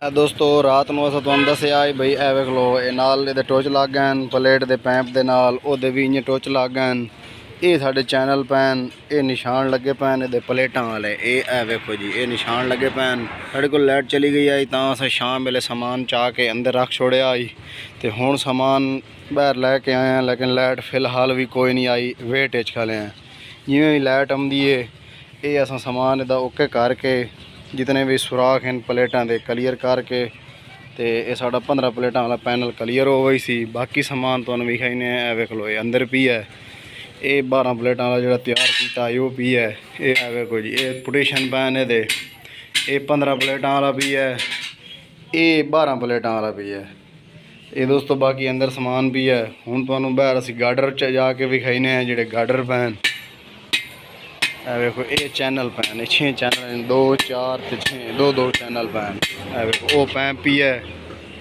दोस्तों रात ਨੂੰ ਅਸਾਂ ਤੁਹਾਨੂੰ ਦੱਸਿਆ ਬਈ ਇਹ ਵੇਖ ਲੋ ਇਹ ਨਾਲ ਇਹਦੇ ਟੋਚ ਲੱਗ ਗਏ ਪਲੇਟ ਦੇ ਪੈਂਪ ਦੇ ਨਾਲ ਉਹਦੇ ਵੀ ਇੰਨੇ ਟੋਚ ਲੱਗ ਗਏ। ਇਹ ਸਾਡੇ ਚੈਨਲ ਪੈਨ ਇਹ ਨਿਸ਼ਾਨ ਲੱਗੇ ਪੈਨ ਇਹਦੇ ਪਲੇਟਾਂ ਵਾਲੇ ਇਹ ਵੇਖੋ ਜੀ ਇਹ ਨਿਸ਼ਾਨ ਲੱਗੇ ਪੈਨ। ਸਾਡੇ ਕੋਲ ਲਾਈਟ ਚਲੀ ਗਈ आई ਤਾਂ ਅਸਾਂ ਸ਼ਾਮ ਵੇਲੇ ਸਮਾਨ ਚਾਹ ਕੇ ਅੰਦਰ ਰੱਖ ਛੋੜਿਆ आई ਤੇ ਹੁਣ ਸਮਾਨ ਬਾਹਰ ਲੈ ਕੇ ਆਏ ਲੇਕਿन ਲਾਈਟ ਫਿਲਹਾਲ ਵੀ ਕੋਈ ਨਹੀਂ आई वेट च खले हैं। जिमें भी लाइट आती है ये असां समान इहदा ओके करके जितने भी सुराख हैं प्लेटां दे क्लीयर करके ते ये साडा 15 प्लेटां वाला पैनल क्लीयर हो गई सी। बाकी समान तुहानूं विखाईने वेख लो ये अंदर पी है ये 12 प्लेटां वाला जिहड़ा तैयार कीता वो पी है ये वेखो जी ये पुटीशन पैन ये 15 प्लेटां वाला पी है ये 12 प्लेटां वाला पी है ये दोस्तों। बाकी अंदर समान भी है। हुण तुहानूं बाहर असीं गार्डर च जाके विखाईने जिहड़े गार्डर पैन वेखो ये चैनल पैन 6 चैनल 2 4 ते 6 2 चैनल पैन वेखो वो पैन पी है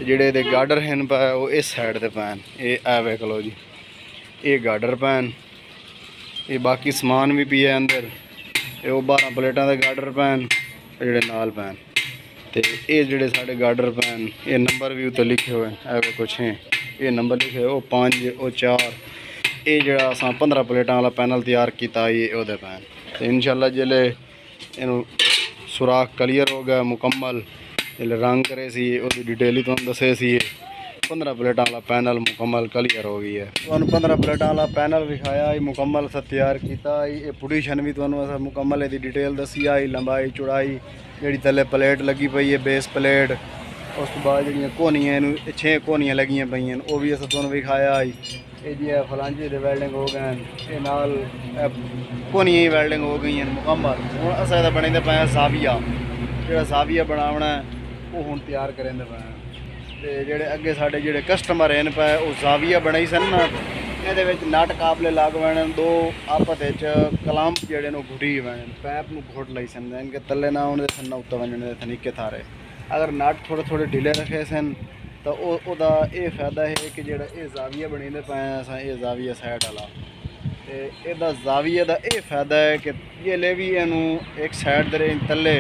जिहड़े दे गार्डर हैं पै वो इस साइड ते पैन ये वेख लो जी ये गार्डर पैन ये बाकी समान भी पी है अंदर ये वो 12 प्लेटां दे गार्डर पैन जिहड़े नाल पैन ते ये जिहड़े साडे गार्डर पैन ये नंबर भी उत्ते लिखे हुए हैं वेखो 6 ये नंबर लिखे वो 5 वो 4 ये जिहड़ा असां 15 प्लेटां वाला पैनल तैयार कीता ये ओहदे पैन तो इंशाल्लाह जिले इन सुराख क्लीयर हो गया मुकम्मल जिले रंग करे सी उसकी डिटेल ही तुहानूं दसे सी 15 प्लेटां वाला पैनल मुकम्मल क्लीयर हो गई है। तुहानूं 15 प्लेटां वाला पैनल विखाया मुकम्मल असां तैयार किया। ये पुटीशन भी तुहानूं असां मुकम्मल इसकी डिटेल दसी आई लंबाई चौड़ाई जिहड़ी थल्ले प्लेट लगी पई है बेस प्लेट उस तो बाद जिहड़ियां कोहनियां 6 कोहनियां लगियां पईयां वो भी असां तुहानूं विखाया ये जी फलांजे दे वेल्डिंग हो गए ये नाल कोहनियां ही वेल्डिंग हो गई हैं मुकम्मल। हुण असां इहदा बणींदे पए ज़ाविया जिहड़ा ज़ाविया बनावना वो हुण तैयार करेंदे पए ते जिहड़े अगे साडे जिहड़े कस्टमर हैं पए वो ज़ाविया बनाई सन ना ਇਹਦੇ ਵਿੱਚ ਨਟ ਕਾਬਲੇ ਲੱਗ ਵੈਣ ਦੋ ਆਪਸ ਵਿੱਚ ਕਲੰਪ ਜਿਹੜੇ ਨੂੰ ਘੁੱਟੀ ਵੈਣ ਪੈਪ ਨੂੰ ਘੁੱਟ ਲਈ ਸਨ ਇਨਕੇ ਤੱਲੇ ਨਾ ਉਹਦੇ ਸਨ ਉੱਤੇ ਵੰਜਣ ਦੇ ਤਰੀਕੇ ਥਾਰੇ अगर नट थोड़े थोड़े ढीले रखे सन तो ओदा ये फायदा है कि जेड़ा ये जाविया बनींदे पे असां ये जाविया साइड वाला ते इहदा जाविया दा ये फायदा है कि जिहले भी इनू एक साइड दे तल्ले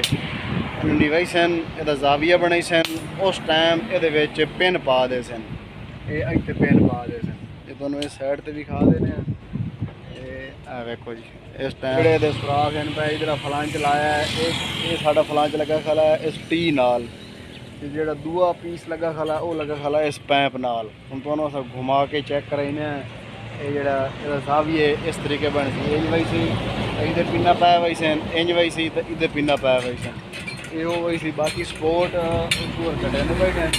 निवाई सन इहदा जाविया बनाई सन उस टाइम इहदे विच पिन पा दे सन ये इत्थे पिन पा दे सन ये तुहानूं इस साइड ते भी खा देने आ वेखो जी इस टाइम जिहड़े इहदे सुराख हैं पे इधर फलांच लाया है ये साडा फलांच लगा खला है इस टी नाल ते जिहड़ा दूआ पीस लगा खला वो लगा खला इस पैप नाल। हुण तुहानूं असां घुमा के चेक कराइने ये जिहड़ा इहदा ज़ाविया इस तरीके बन सी इंज वही सी इधर पिन्ना पाया वही सन इंज वही सी ते इधर पिन्ना पाया वही सन ये वो वही सी। बाकी सपोर्ट ऊपर कटे ने बैठे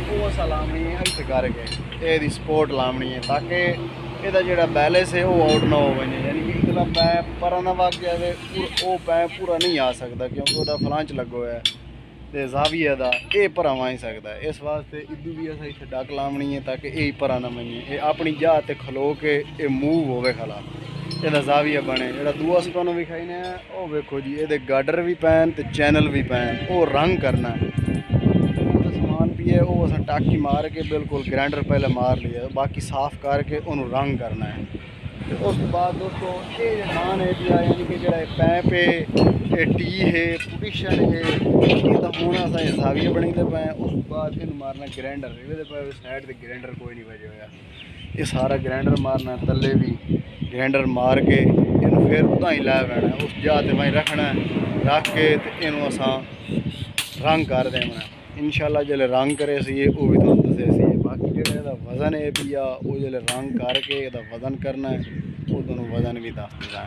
वो असां लावनी है इत्थे करके इहदी सपोर्ट लावनी है ताकि ਇਹਦਾ ਜਿਹੜਾ बैलेंस है वो आउट ना हो वजे यानी कि इधरला पैप पर ना वग जाए वो पैप पूरा नहीं आ सकता क्योंकि वह फलांच लगो है तो ज़ाविया का ये भरा ही सकता है। इस वास्ते इदू भी अस इतने डक लावनी है ताकि यही भरा ना मजे ये अपनी जहाँ से खलो के ये मूव होवे खला ਇਹਦਾ ज़ाविया बने। जो दूआ अस तुहानूं विखाईने वो वेखो जी ये गार्डर भी पैन तो चैनल भी पैन वो रंग करना समान भी है वो अस टाकी मार के बिल्कुल ग्राइंडर पहले मार लिया बाकी साफ करके उन्होंने रंग करना है। तो उस बाद दोस्तों ये नान है जी यानी कि जो पैप है टी है पुटीशन है ये तो हूँ अस ज़ाविया बनाते पे उस बाद इन मारना ग्राइंडर पे साइड से ग्राइंडर कोई नहीं बजे हुआ ये सारा ग्राइंडर मारना तले भी ग्राइंडर मार के इन फिर उदा ही लै पैना उस जगह से वहीं रखना रख के इनू अस रंग कर देना इंशाल्लाह जल्द रंग करे सी वो भी तुहानूं दसे सी। बाकी जो वजन है भी आ वो जल्द रंग करके इहदा वजन करना है वो तुहानूं वजन भी दस देना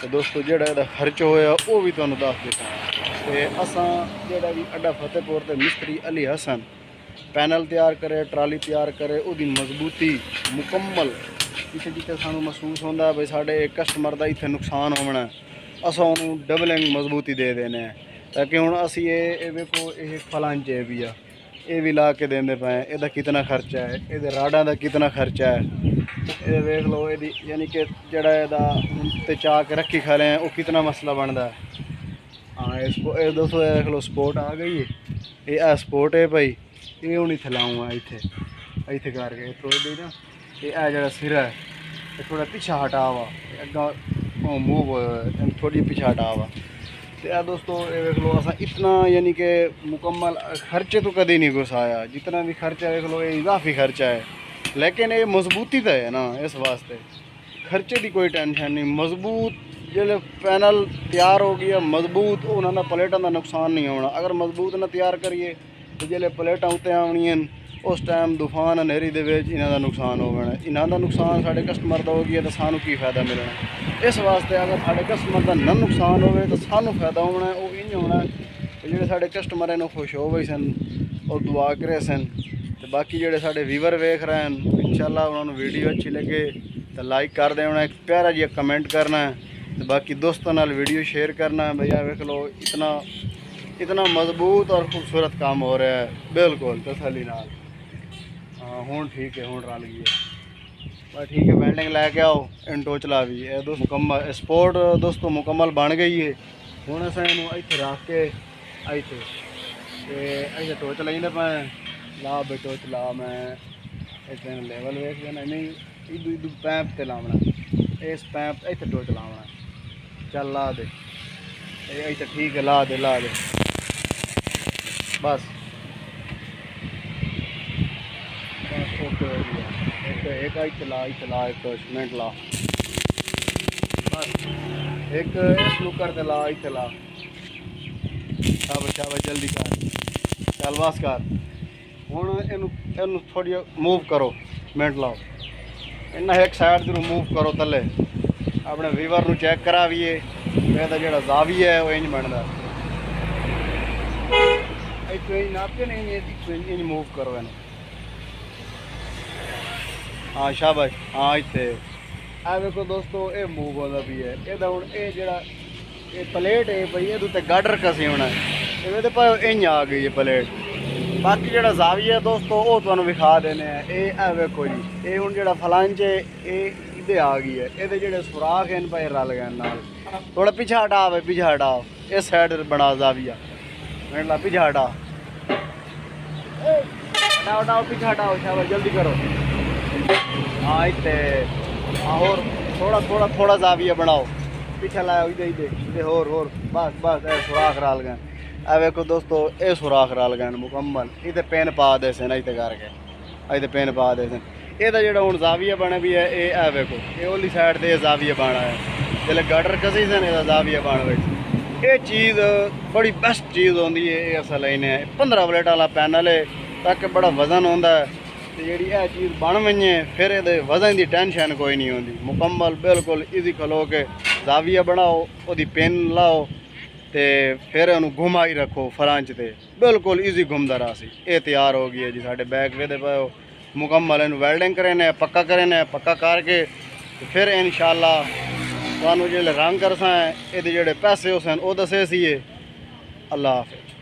तो दोस्तों जो खर्च होया वो भी तुहानूं दस देता तो असां जिहड़ा भी अड्डा फतेहपुर ते मिस्त्री अली हसन पैनल तैयार करे ट्राली तैयार करे उसकी मजबूती मुकम्मल जिथे जिथे सानूं महसूस होंदा भाई साडे कस्टमर का इत्थे नुकसान होना असां उहनूं डबलिंग मजबूती दे देने ताकि हुण असी ये वेखो ये फलांचे भी आ ये भी ला के देंदे पे इहदा कितना खर्चा है ये राडां दा कितना खर्चा है ये वेख लो ये यानी कि जिहड़ा इहदा ते चा के रखी खा रहे हैं वो कितना मसला बनता है। हाँ ये दोस्तों देख लो स्पोर्ट आ गई है ये स्पोर्ट है भाई ये हूँ इत्थे लाऊंगा इत्थे इत्थे करके थोड़ी देर ना ये जिहड़ा सिरा है ये थोड़ा पिछा हटा हुआ अग्गा मूव थोड़ी पिछा हटा हुआ तो दोस्तों ये देख लो असा इतना यानी कि मुकम्मल खर्चे तो कभी नहीं घुसाया, जितना भी खर्चा देख लो ये इजाफी खर्चा है, लेकिन ये मजबूती तो है ना, इस वास्ते खर्चे की कोई टेंशन नहीं। मजबूत जो पैनल तैयार हो गया मजबूत, उन्होंने प्लेटों का नुकसान नहीं होना। अगर मजबूत ना तैयार करिए तो जो प्लेटां उत्ते आवनियां उस टाइम तूफान हनेरी दे विच इन्हां दा नुकसान हो जाना। इन्हां दा नुकसान साढ़े कस्टमर का हो गया तो सानू की फायदा मिलना। इस वास्ते अगर साढ़े कस्टमर का ना नुकसान हो तो सानू फायदा होना है। वो इंज होना जो साढ़े कस्टमर हैं खुश हो गए सन और दुआ करे सन। तो बाकी जो साढ़े व्यूवर वेख रहे हैं इंशाल्लाह उन्होंने वीडियो अच्छी लगे तो लाइक कर देना, एक प्यारा जी कमेंट करना है, तो बाकी दोस्तों नाल वीडियो शेयर करना है। भैया देख लो इतना मजबूत और खूबसूरत काम हो रहा है, बिल्कुल तसल्ली नाल। हाँ हूँ ठीक है, हूँ रल गई है बस ठीक है। वेल्डिंग लैके आओ इन टोचला भी ये दोस्त मुकम्मल स्पोर्ट दोस्तों मुकम्मल बन गई है। हूँ अस इतने रख के इतने टोच लेंदे पे ला बे टोच ला मैं इतने लेवल वेख देना नहीं इदू इदू पैंप ते लावना, इस पैंप इतने टोच लावना। चल ला दे इतने ठीक है, ला दे बस ओके हो गया। एक ला एक सीमेंट ला बस, एक स्नूकर ते ला इतने ला। शाबाश जल्दी कर, चल बस कर। हूँ इन थोड़ी मूव करो, मिनट लाओ इन्ना एक साइड जरूर मूव करो थले, अपने वीवर चेक करावीए जो जाविया है वो इंज बनता इतने नापे नहीं इंज मूव करो इन। हाँ शाबाश, हाँ इतने आ देखो दोस्तों ये मूव होता भी है। ये हूँ ये प्लेट है भाई ये गाडर कसी होना है, ये पर इंज आ गई है प्लेट। बाकी जो जाविया है दोस्तों वो तुहानू विखा देने हैं। ये वेखो जी ये हूँ जो फलांच है ये आ गई है, ये जो सुराख हैं भाई रल गए नाल। थोड़ा पीछे हटाओ भाई, पीछे हटाओ इस साइड बना जाविया मिनट ला, पीछे हटाओ हटाओ पीछे हटाओ, शाबाश जल्दी करो। हाँ इतने और थोड़ा जाविया बनाओ, पीछे लाओ इधे होर बस ए सुराख रल गए। ए वेखो दोस्तों ये सुराख रल गए मुकम्मल, इतने पेन पा दे सन इतने करके इतने पेन पा दे सन। यदा जो हूँ जाविया बने भी है ये वेखो ये ओली साइड से जाविया बना है, जिसले गटर कसी सन यदा जाविया बन गई। ये चीज़ बड़ी बेस्ट चीज़ होती है। ये अस लेने 15 प्लेट वाला पैनल है ताकि बड़ा वजन होता है, तो जी यह चीज़ बन गई फिर ये वजन की टेंशन कोई नहीं होती। मुकम्मल बिल्कुल ईजी खलो के जाविया बनाओ वो पेन लाओ तो फिर उन्होंने घुमाई रखो फलांच से बिल्कुल ईजी घूमता रहा सी। ये तैयार हो गई है जी साढ़े बैग वे पे मुकम्मल इन वेल्डिंग करें पक्का करके तो फिर इंशाल्लाह तुहानू जो रंग करसा है ये जोड़े पैसे उस वो दसे सी। अल्लाह हाफिज़।